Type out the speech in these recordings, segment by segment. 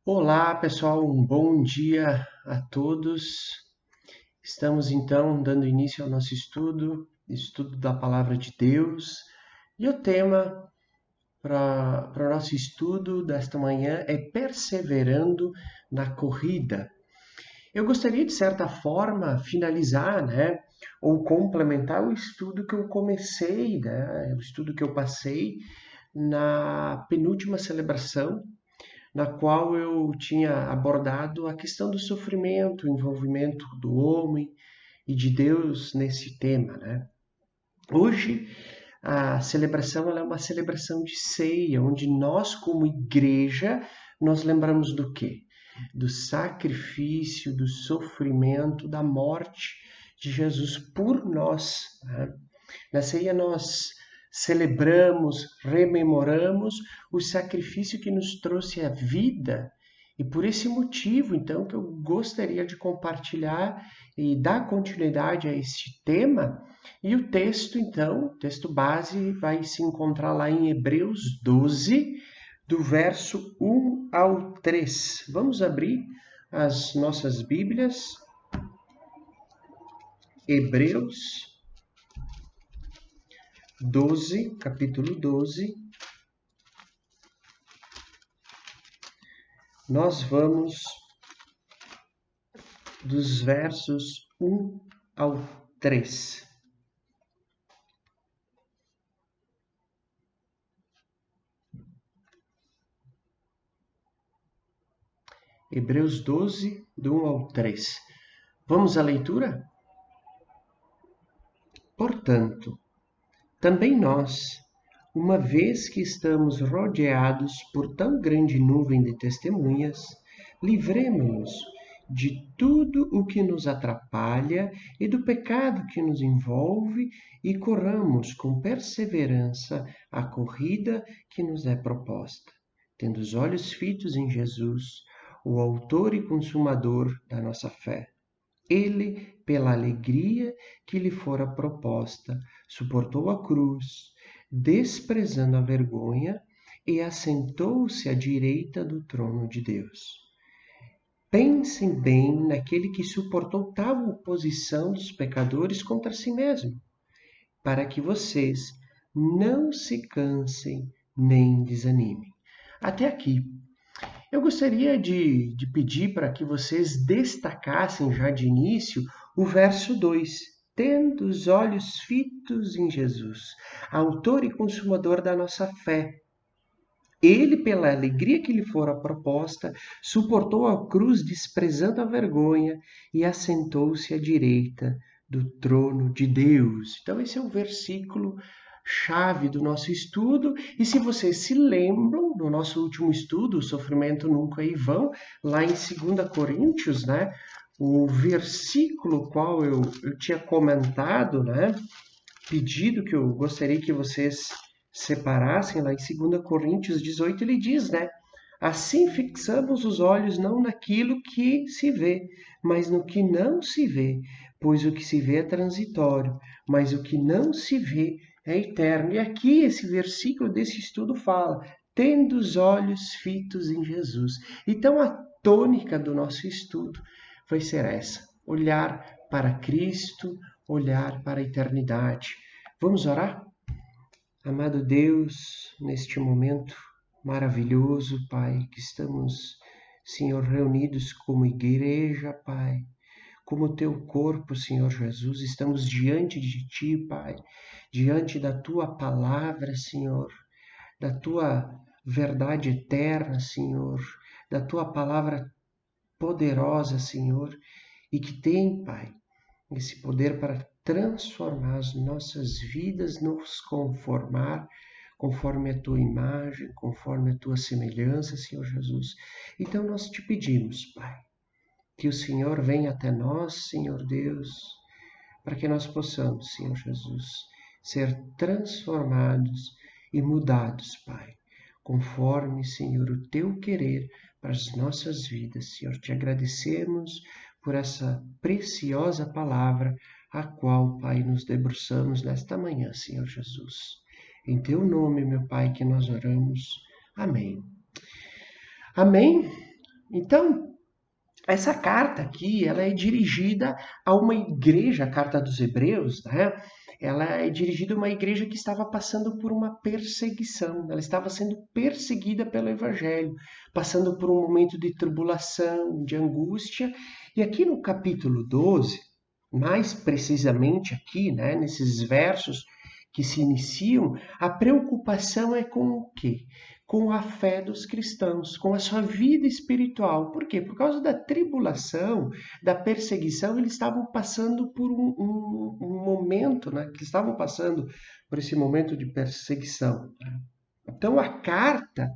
Olá, pessoal, um bom dia a todos. Estamos então dando início ao nosso estudo da Palavra de Deus. E o tema para o nosso estudo desta manhã é Perseverando na Corrida. Eu gostaria, de certa forma, finalizar, ou complementar o estudo que eu comecei, o estudo que eu passei na penúltima celebração na qual eu tinha abordado a questão do sofrimento, o envolvimento do homem e de Deus nesse tema, né? Hoje, a celebração ela é uma celebração de ceia, onde nós, como igreja, nós lembramos do quê? Do sacrifício, do sofrimento, da morte de Jesus por nós, né? Na ceia nós celebramos, rememoramos o sacrifício que nos trouxe a vida. E por esse motivo, então, que eu gostaria de compartilhar e dar continuidade a este tema. E o texto, então, o texto base vai se encontrar lá em Hebreus 12, do verso 1 ao 3. Vamos abrir as nossas Bíblias. Hebreus 12, capítulo 12, nós vamos dos versos 1 ao 3. Hebreus 12, do 1 ao 3. Vamos à leitura? Portanto, também nós, uma vez que estamos rodeados por tão grande nuvem de testemunhas, livremo-nos de tudo o que nos atrapalha e do pecado que nos envolve e corramos com perseverança a corrida que nos é proposta, tendo os olhos fitos em Jesus, o autor e consumador da nossa fé. Ele, pela alegria que lhe fora proposta, suportou a cruz, desprezando a vergonha, e assentou-se à direita do trono de Deus. Pensem bem naquele que suportou tal oposição dos pecadores contra si mesmo, para que vocês não se cansem nem desanimem. Até aqui. Eu gostaria de pedir para que vocês destacassem já de início o verso 2. Tendo os olhos fitos em Jesus, autor e consumador da nossa fé. Ele, pela alegria que lhe fora proposta, suportou a cruz, desprezando a vergonha, e assentou-se à direita do trono de Deus. Então, esse é o versículo chave do nosso estudo. E se vocês se lembram, no nosso último estudo, o sofrimento nunca é em vão, lá em 2 Coríntios, o versículo qual eu tinha comentado, pedido que eu gostaria que vocês separassem, lá em 2 Coríntios 18, ele diz, assim fixamos os olhos não naquilo que se vê, mas no que não se vê, pois o que se vê é transitório, mas o que não se vê é eterno. E aqui esse versículo desse estudo fala, tendo os olhos fitos em Jesus. Então a tônica do nosso estudo vai ser essa, olhar para Cristo, olhar para a eternidade. Vamos orar? Amado Deus, neste momento maravilhoso, Pai, que estamos, Senhor, reunidos como igreja, Pai, como teu corpo, Senhor Jesus, estamos diante de Ti, Pai, diante da Tua palavra, Senhor, da Tua verdade eterna, Senhor, da Tua palavra poderosa, Senhor, e que tem, Pai, esse poder para transformar as nossas vidas, nos conformar conforme a tua imagem, conforme a tua semelhança, Senhor Jesus. Então nós te pedimos, Pai, que o Senhor venha até nós, Senhor Deus, para que nós possamos, Senhor Jesus, ser transformados e mudados, Pai, conforme, Senhor, o teu querer para as nossas vidas. Senhor, te agradecemos por essa preciosa palavra, a qual, Pai, nos debruçamos nesta manhã, Senhor Jesus. Em teu nome, meu Pai, que nós oramos. Amém. Amém. Então, essa carta aqui, ela é dirigida a uma igreja, a carta dos Hebreus, né? Ela é dirigida a uma igreja que estava passando por uma perseguição, ela estava sendo perseguida pelo evangelho, passando por um momento de tribulação, de angústia. E aqui no capítulo 12, mais precisamente aqui, né, nesses versos que se iniciam, a preocupação é com o quê? Com a fé dos cristãos, com a sua vida espiritual. Por quê? Por causa da tribulação, da perseguição, eles estavam passando por um momento, né? Que estavam passando por esse momento de perseguição. Então a carta,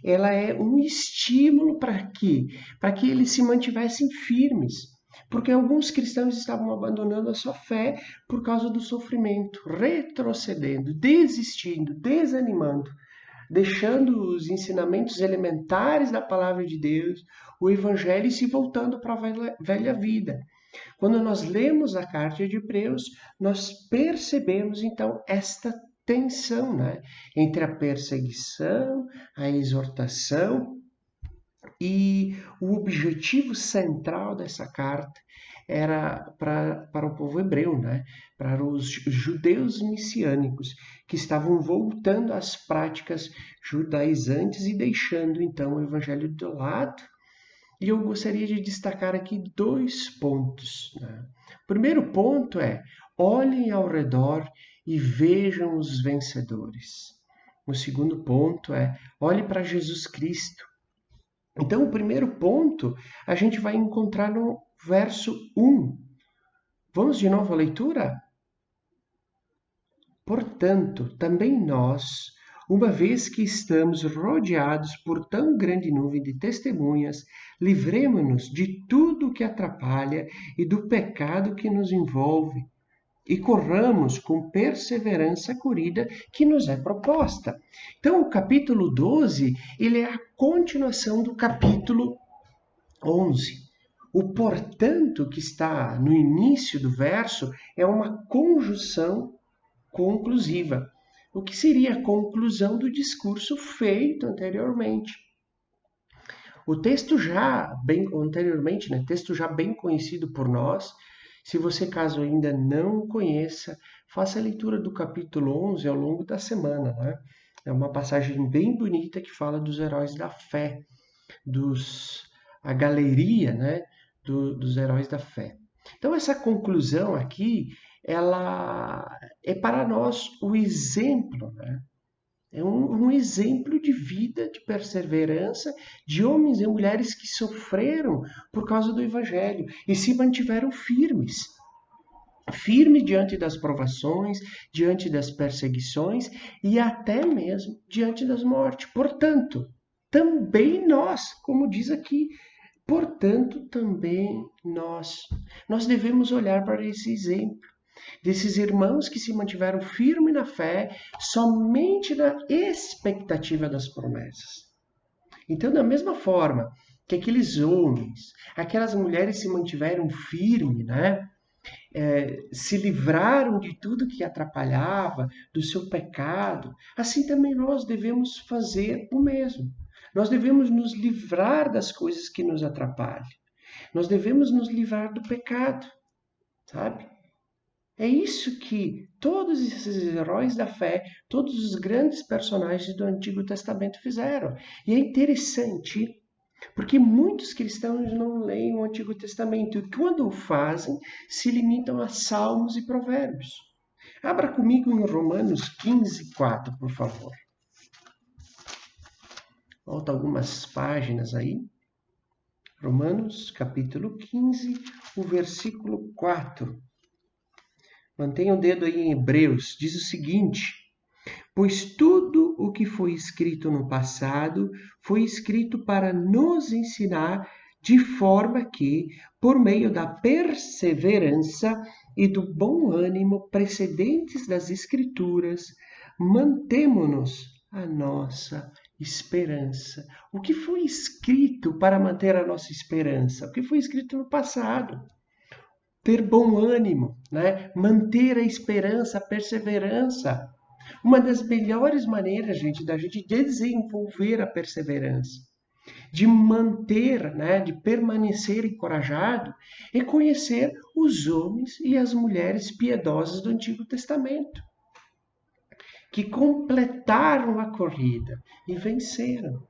ela é um estímulo para quê? Para que eles se mantivessem firmes. Porque alguns cristãos estavam abandonando a sua fé por causa do sofrimento, retrocedendo, desistindo, desanimando, deixando os ensinamentos elementares da palavra de Deus, o evangelho, e se voltando para a velha vida. Quando nós lemos a carta de Hebreus, nós percebemos então esta tensão, né, entre a perseguição, a exortação, e o objetivo central dessa carta era para o povo hebreu, né? Para os judeus messiânicos, que estavam voltando às práticas judaizantes e deixando então o evangelho de lado. E eu gostaria de destacar aqui 2 pontos, né? O primeiro ponto é: olhem ao redor e vejam os vencedores. O segundo ponto é: olhe para Jesus Cristo. Então, o primeiro ponto a gente vai encontrar no verso 1. Vamos de novo à leitura? Portanto, também nós, uma vez que estamos rodeados por tão grande nuvem de testemunhas, livremo-nos de tudo que atrapalha e do pecado que nos envolve, e corramos com perseverança a corrida que nos é proposta. Então, o capítulo 12, ele é a continuação do capítulo 11. O portanto que está no início do verso é uma conjunção conclusiva. O que seria a conclusão do discurso feito anteriormente. O texto já bem anteriormente, né, texto já bem conhecido por nós. Se você, caso ainda não o conheça, faça a leitura do capítulo 11 ao longo da semana, né? É uma passagem bem bonita que fala dos heróis da fé, a galeria, né, dos heróis da fé. Então, essa conclusão aqui, ela é para nós o exemplo, né? É um exemplo de vida, de perseverança, de homens e mulheres que sofreram por causa do Evangelho e se mantiveram firmes. Firme diante das provações, diante das perseguições e até mesmo diante das mortes. Portanto, também nós, como diz aqui, portanto, também nós devemos olhar para esse exemplo desses irmãos que se mantiveram firmes na fé, somente na expectativa das promessas. Então, da mesma forma que aqueles homens, aquelas mulheres se mantiveram firmes, né? Se livraram de tudo que atrapalhava, do seu pecado, assim também nós devemos fazer o mesmo. Nós devemos nos livrar das coisas que nos atrapalham. Nós devemos nos livrar do pecado, sabe? É isso que todos esses heróis da fé, todos os grandes personagens do Antigo Testamento fizeram. E é interessante, porque muitos cristãos não leem o Antigo Testamento e, quando o fazem, se limitam a Salmos e Provérbios. Abra comigo em Romanos 15, 4, por favor. Volta algumas páginas aí. Romanos, capítulo 15, o versículo 4. Mantenha o dedo aí em Hebreus. Diz o seguinte: pois tudo o que foi escrito no passado foi escrito para nos ensinar, de forma que, por meio da perseverança e do bom ânimo precedentes das Escrituras, mantemo-nos a nossa esperança. O que foi escrito para manter a nossa esperança? O que foi escrito no passado? Ter bom ânimo, né? Manter a esperança, a perseverança. Uma das melhores maneiras, gente, da gente desenvolver a perseverança, de manter, né, de permanecer encorajado, é conhecer os homens e as mulheres piedosas do Antigo Testamento, que completaram a corrida e venceram.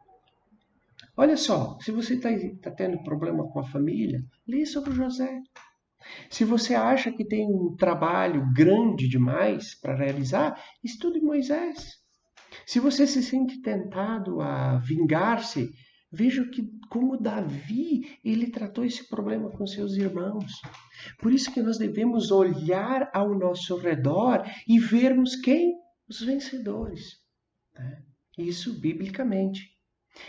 Olha só, se você está tendo problema com a família, lê sobre José. Se você acha que tem um trabalho grande demais para realizar, estude Moisés. Se você se sente tentado a vingar-se, veja como Davi ele tratou esse problema com seus irmãos. Por isso que nós devemos olhar ao nosso redor e vermos quem? Os vencedores. Né? Isso biblicamente.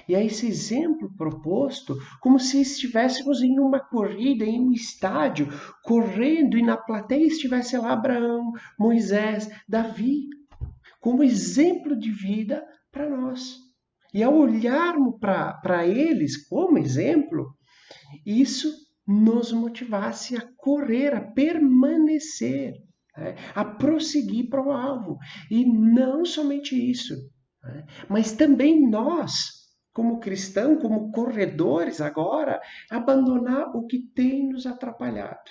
E é esse exemplo proposto como se estivéssemos em uma corrida, em um estádio, correndo e na plateia estivesse lá Abraão, Moisés, Davi, como exemplo de vida para nós. E ao olharmos para eles como exemplo, isso nos motivasse a correr, a permanecer, né? A prosseguir para o alvo. E não somente isso, né? Mas também nós, como cristãos, como corredores agora, abandonar o que tem nos atrapalhado,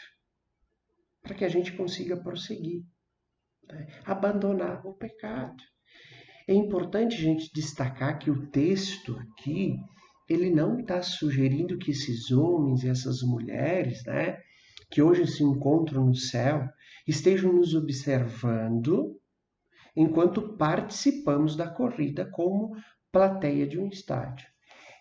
para que a gente consiga prosseguir, né? Abandonar o pecado. É importante a gente destacar que o texto aqui, ele não está sugerindo que esses homens e essas mulheres, né, que hoje se encontram no céu, estejam nos observando enquanto participamos da corrida como plateia de um estádio.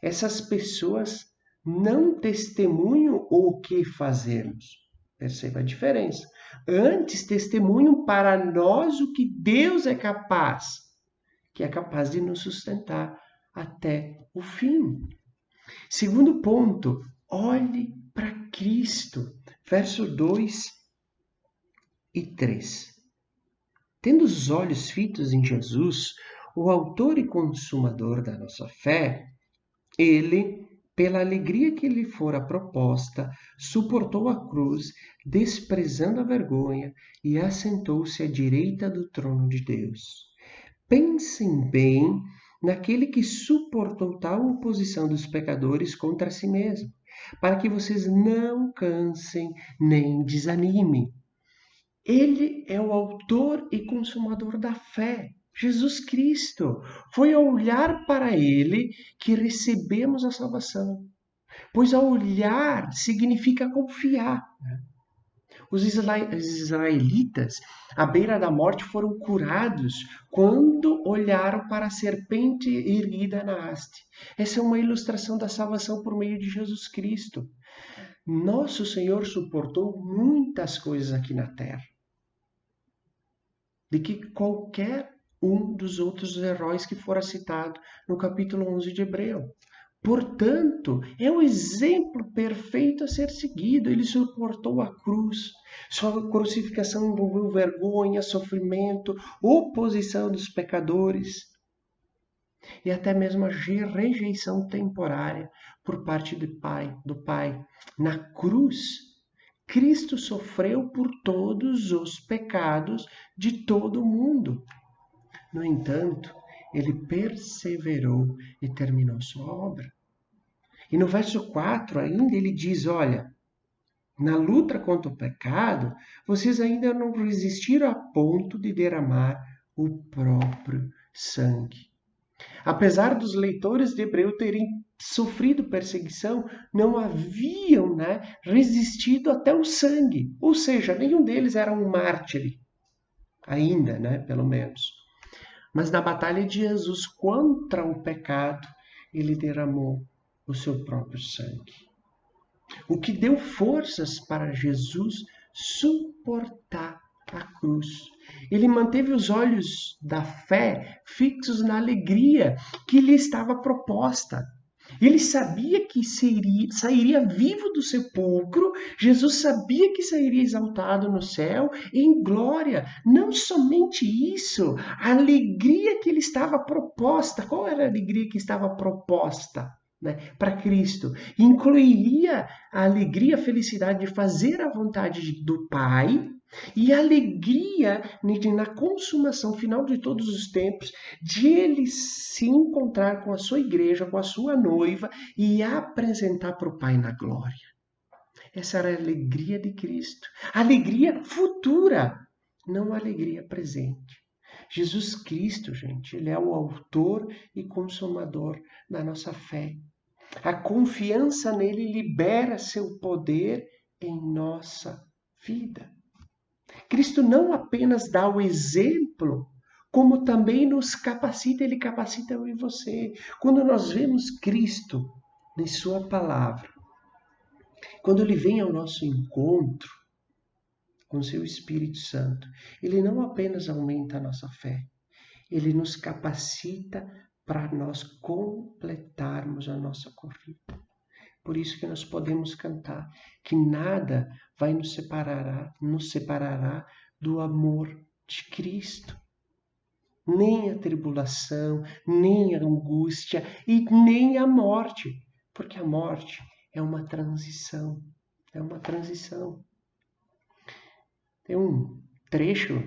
Essas pessoas não testemunham o que fazemos. Perceba a diferença. Antes testemunham para nós o que Deus é capaz, que é capaz de nos sustentar até o fim. Segundo ponto, olhe para Cristo. Verso 2 e 3. Tendo os olhos fitos em Jesus, o autor e consumador da nossa fé, ele, pela alegria que lhe fora proposta, suportou a cruz, desprezando a vergonha, e assentou-se à direita do trono de Deus. Pensem bem naquele que suportou tal oposição dos pecadores contra si mesmo, para que vocês não cansem nem desanimem. Ele é o autor e consumador da fé, Jesus Cristo. Foi ao olhar para ele que recebemos a salvação, pois ao olhar significa confiar. Os israelitas, à beira da morte, foram curados quando olharam para a serpente erguida na haste. Essa é uma ilustração da salvação por meio de Jesus Cristo. Nosso Senhor suportou muitas coisas aqui na terra, de que qualquer um dos outros heróis que fora citado no capítulo 11 de Hebreu. Portanto, é o exemplo perfeito a ser seguido. Ele suportou a cruz. Sua crucificação envolveu vergonha, sofrimento, oposição dos pecadores e até mesmo a rejeição temporária por parte do Pai. Na cruz, Cristo sofreu por todos os pecados de todo o mundo. No entanto, ele perseverou e terminou sua obra. E no verso 4 ainda ele diz, olha, na luta contra o pecado, vocês ainda não resistiram a ponto de derramar o próprio sangue. Apesar dos leitores de Hebreu terem sofrido perseguição, não haviam, resistido até o sangue. Ou seja, nenhum deles era um mártir, ainda, pelo menos. Mas na batalha de Jesus contra o pecado, ele derramou o seu próprio sangue. O que deu forças para Jesus suportar a cruz. Ele manteve os olhos da fé fixos na alegria que lhe estava proposta. Ele sabia que sairia vivo do sepulcro, Jesus sabia que sairia exaltado no céu em glória. Não somente isso, a alegria que lhe estava proposta. Qual era a alegria que estava proposta? né, para Cristo. Incluiria a alegria, a felicidade de fazer a vontade do Pai e a alegria na consumação final de todos os tempos de ele se encontrar com a sua igreja, com a sua noiva e apresentar para o Pai na glória. Essa era a alegria de Cristo. Alegria futura, não a alegria presente. Jesus Cristo, gente, ele é o autor e consumador da nossa fé. A confiança nele libera seu poder em nossa vida. Cristo não apenas dá o exemplo, como também nos capacita, ele capacita eu e você. Quando nós vemos Cristo em sua palavra, quando ele vem ao nosso encontro com seu Espírito Santo, ele não apenas aumenta a nossa fé, ele nos capacita para nós completarmos a nossa corrida. Por isso que nós podemos cantar que nada vai nos separará do amor de Cristo. Nem a tribulação, nem a angústia e nem a morte. Porque a morte é uma transição. É uma transição. Tem um trecho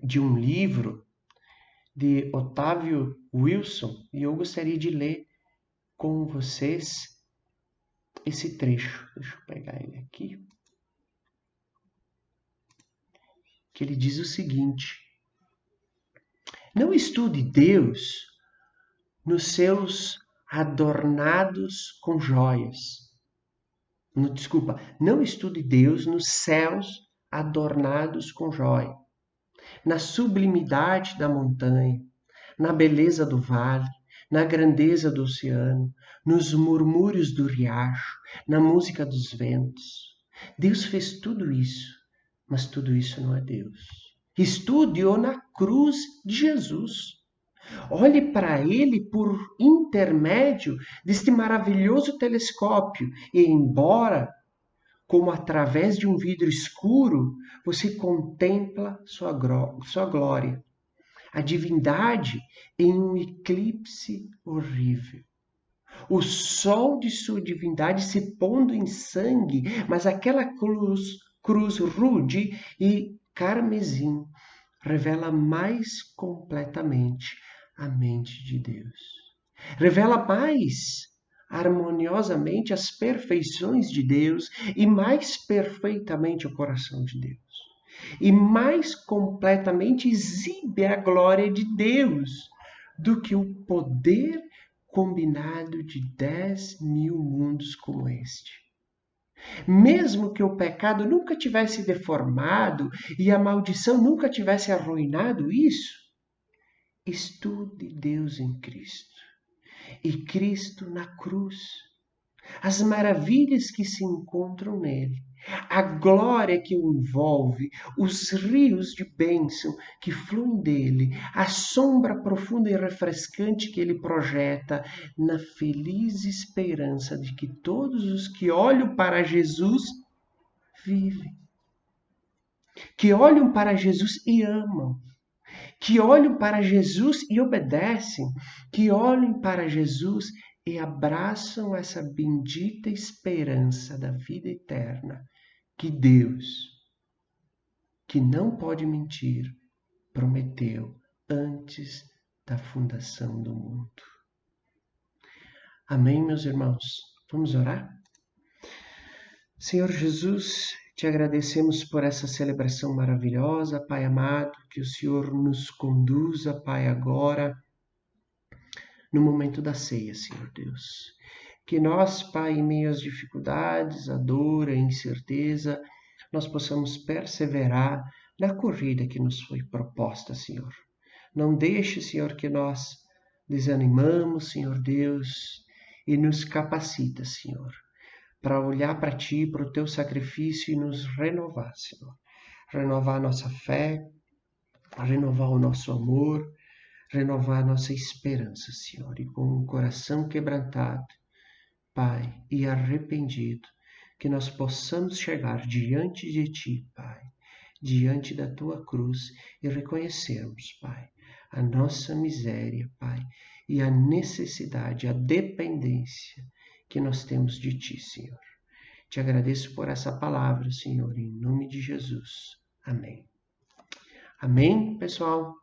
de um livro de Otávio Wilson e eu gostaria de ler com vocês esse trecho. Deixa eu pegar ele aqui. Que ele diz o seguinte: não estude Deus nos seus adornados com joias. Não estude Deus nos céus adornados com joia, na sublimidade da montanha, na beleza do vale, na grandeza do oceano, nos murmúrios do riacho, na música dos ventos. Deus fez tudo isso, mas tudo isso não é Deus. Estude-o na cruz de Jesus. Olhe para ele por intermédio deste maravilhoso telescópio e, embora como através de um vidro escuro, você contempla sua glória. A divindade em um eclipse horrível. O sol de sua divindade se pondo em sangue, mas aquela cruz rude e carmesim revela mais completamente a mente de Deus. Revela mais harmoniosamente as perfeições de Deus e mais perfeitamente o coração de Deus. E mais completamente exibe a glória de Deus do que o poder combinado de 10.000 mundos como este. Mesmo que o pecado nunca tivesse deformado e a maldição nunca tivesse arruinado isso, estude Deus em Cristo e Cristo na cruz, as maravilhas que se encontram nele, a glória que o envolve, os rios de bênção que fluem dele, a sombra profunda e refrescante que ele projeta, na feliz esperança de que todos os que olham para Jesus vivem, que olham para Jesus e amam, que olham para Jesus e obedecem, que olhem para Jesus e abraçam essa bendita esperança da vida eterna que Deus, que não pode mentir, prometeu antes da fundação do mundo. Amém, meus irmãos? Vamos orar? Senhor Jesus, te agradecemos por essa celebração maravilhosa, Pai amado, que o Senhor nos conduza, Pai, agora, no momento da ceia, Senhor Deus. Que nós, Pai, em meio às dificuldades, a dor, a incerteza, nós possamos perseverar na corrida que nos foi proposta, Senhor. Não deixe, Senhor, que nós desanimamos, Senhor Deus, e nos capacita, Senhor, para olhar para Ti, para o Teu sacrifício e nos renovar, Senhor. Renovar a nossa fé, renovar o nosso amor, renovar a nossa esperança, Senhor. E com o coração quebrantado, Pai, e arrependido, que nós possamos chegar diante de Ti, Pai, diante da Tua cruz e reconhecermos, Pai, a nossa miséria, Pai, e a necessidade, a dependência que nós temos de Ti, Senhor. Te agradeço por essa palavra, Senhor, em nome de Jesus. Amém. Amém, pessoal?